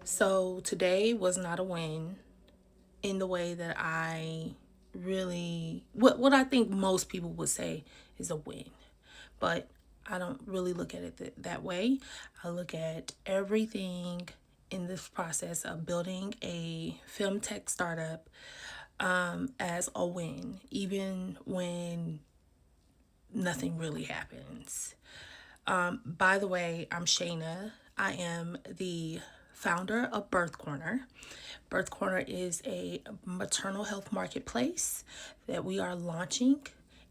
So today was not a win in the way that I really what I think most people would say is a win. But I don't really look at it that way. I look at everything in this process of building a film tech startup as a win, even when nothing really happens. By the way, I'm Shayna. I am the founder of Birth Corner. Birth Corner is a maternal health marketplace that we are launching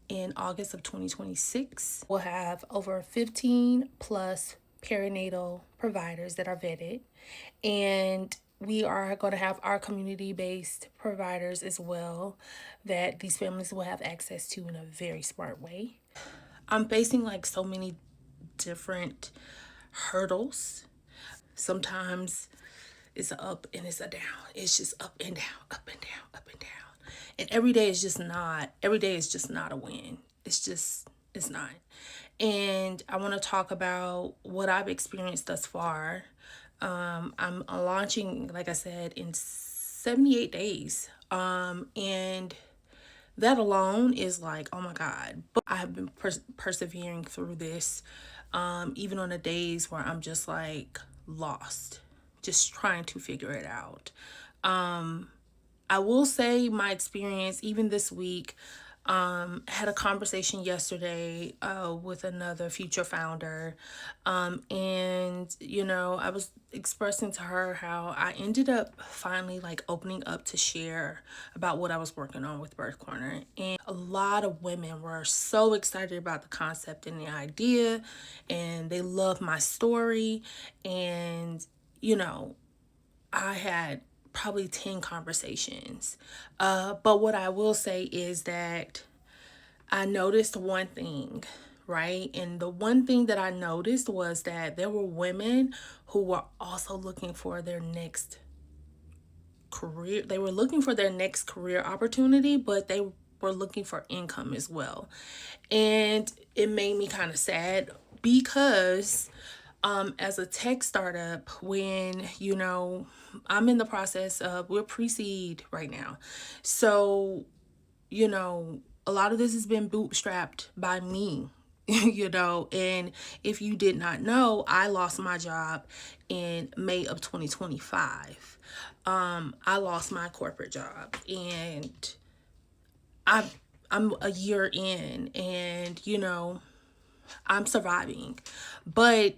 in August of 2026. We'll have over 15 plus perinatal providers that are vetted, and we are going to have our community based providers as well that these families will have access to in a very smart way. I'm facing like so many different hurdles. Sometimes it's a up and it's a down. It's just up and down, up and down, up and down. And every day is just not a win. It's not. And I want to talk about what I've experienced thus far. I'm launching, like I said, in 78 days. And that alone is like, oh my God. But I have been persevering through this, even on the days where I'm just like lost, just trying to figure it out. I will say my experience, even this week, had a conversation yesterday with another future founder. And, I was expressing to her how I ended up finally like opening up to share about what I was working on with Birth Corner. And a lot of women were so excited about the concept and the idea, and they loved my story. And, I had probably 10 conversations. But what I will say is that I noticed one thing, right? And the one thing that I noticed was that there were women who were also looking for their next career. They were looking for their next career opportunity, but they were looking for income as well. And it made me kind of sad because as a tech startup, when, I'm in the process of, we're pre-seed right now. So, a lot of this has been bootstrapped by me, and if you did not know, I lost my job in May of 2025. I lost my corporate job, and I'm I'm a year in, and I'm surviving. But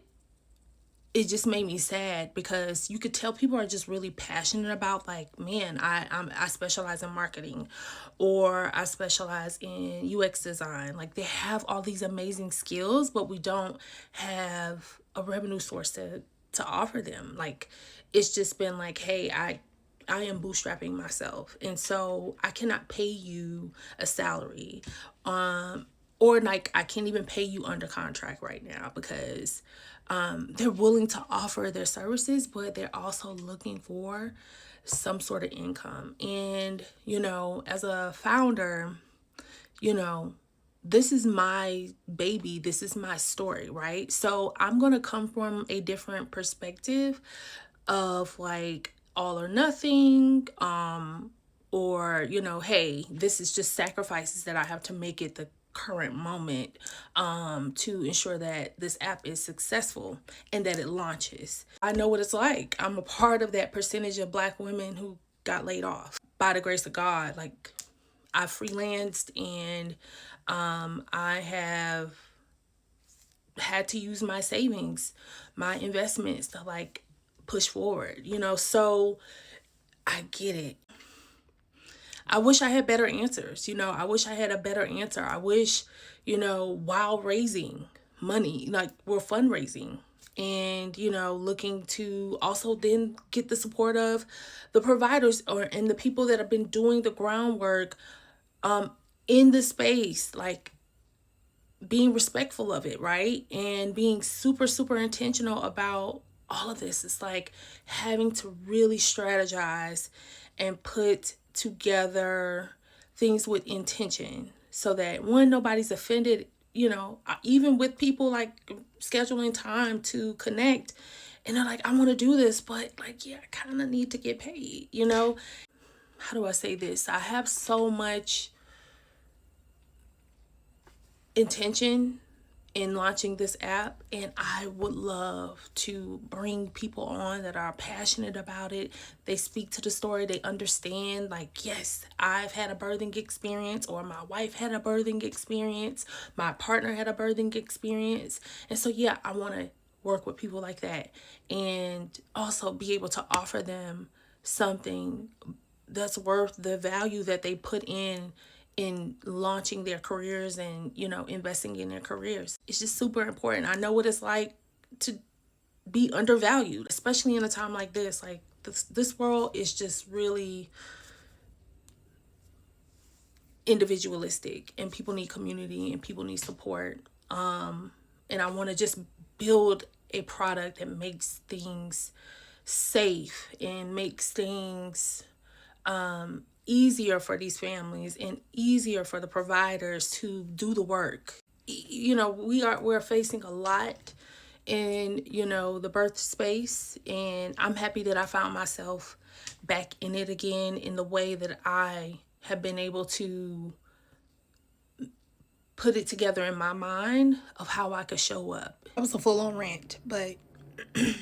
it just made me sad because you could tell people are just really passionate about, like, man, I specialize in marketing, or I specialize in UX design. Like, they have all these amazing skills, but we don't have a revenue source to offer them. Like, it's just been like, hey, I am bootstrapping myself, and so I cannot pay you a salary. Or like, I can't even pay you under contract right now because they're willing to offer their services, but they're also looking for some sort of income. And, as a founder, you know, this is my baby, this is my story, right? So I'm going to come from a different perspective of like all or nothing, or, hey, this is just sacrifices that I have to make at the current moment, to ensure that this app is successful and that it launches. I know what it's like. I'm a part of that percentage of Black women who got laid off. By the grace of God, like, I freelanced, and I have had to use my savings, my investments to like push forward, so I get it. I wish I had better answers. I wish I had a better answer. I wish, while raising money, like, we're fundraising and, looking to also then get the support of the providers and the people that have been doing the groundwork in the space, like being respectful of it, right? And being super, super intentional about all of this. It's like having to really strategize and put together things with intention so that, one, nobody's offended, even with people like scheduling time to connect. And they're like, I want to do this, but like, yeah, I kind of need to get paid, you know? How do I say this? I have so much intention in launching this app, and I would love to bring people on that are passionate about it. They speak to the story, they understand, like, yes, I've had a birthing experience, or my wife had a birthing experience, my partner had a birthing experience. And so yeah, I want to work with people like that, and also be able to offer them something that's worth the value that they put in launching their careers, and investing in their careers. It's just super important. I know what it's like to be undervalued, especially in a time like this. Like, this world is just really individualistic, and people need community, and people need support. And I want to just build a product that makes things safe and makes things easier for these families, and easier for the providers to do the work. We're facing a lot in the birth space, and I'm happy that I found myself back in it again, in the way that I have been able to put it together in my mind of how I could show up. That was a full-on rant, but I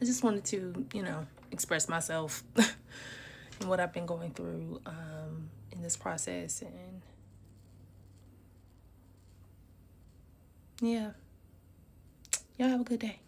just wanted to express myself and what I've been going through in this process. And yeah, y'all have a good day.